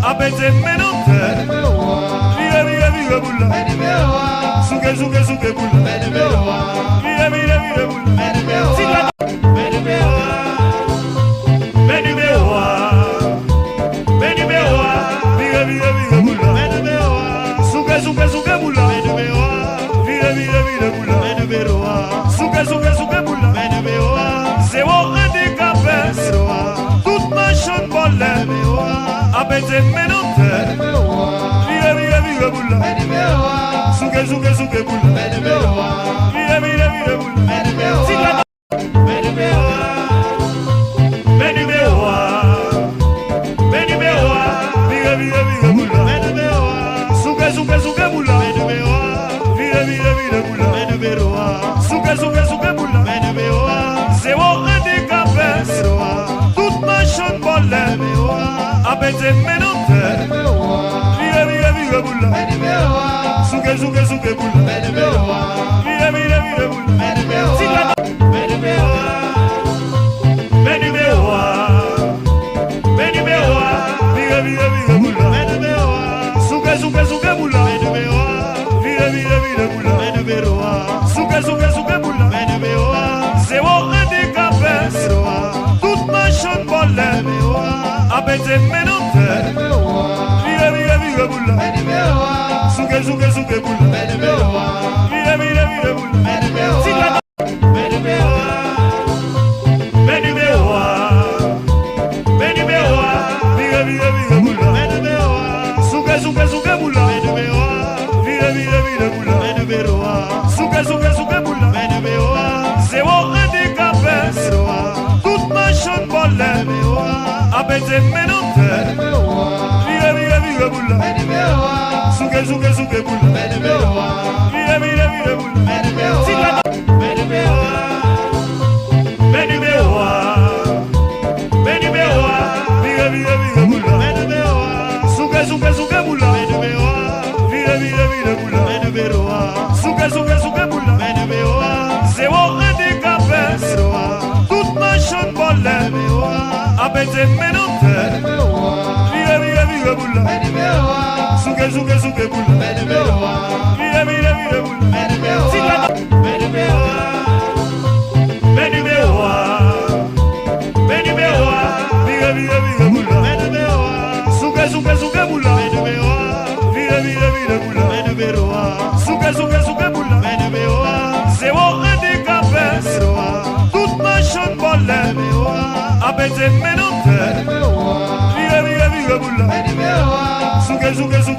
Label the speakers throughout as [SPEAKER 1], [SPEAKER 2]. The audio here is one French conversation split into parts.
[SPEAKER 1] Apete menonte, vive bula, suke bula, vive bula, siga, vive bula, suke bula, vive bula, suke bula, c'est bon handicapé, toute ma chambre volée. Apete menonte, vive bula, suke bula, vive bula, siga, vive bula, suke bula, vive bula, suke bula, c'est bon handicapé, toute ma chambre volée. Apete menonte, vive bula, suke bula, vive bula, siga, vive bula, suke bula, vive bula, suke bula, c'est bon handicapé, toute ma chambre volée. Apete menonte, vive bula, suke bula, vive bula, siga, vive bula, suke bula, vive bula, suke bula, c'est bon handicapé, toute ma chambre volée. Apete menonte, vive bula, suke bula, vive bula, siga, vive bula, suke bula, vive bula, suke bula, c'est bon handicapé, toute ma chambre volée. Apete menonte, vive bula, suke bula, vive bula, siga, vive bula, suke bula, vive bula, suke bula, c'est bon handicapé, toute ma chambre volée. Apete menonte, vive bula, suke bula, vive bula, siga, vive bula,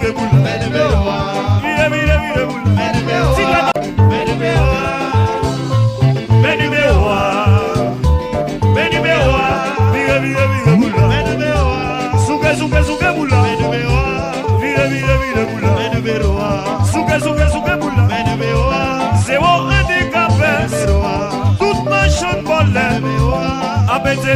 [SPEAKER 1] suke bula, vive bula, suke bula, c'est bon handicapé, toute ma chambre volée. Apete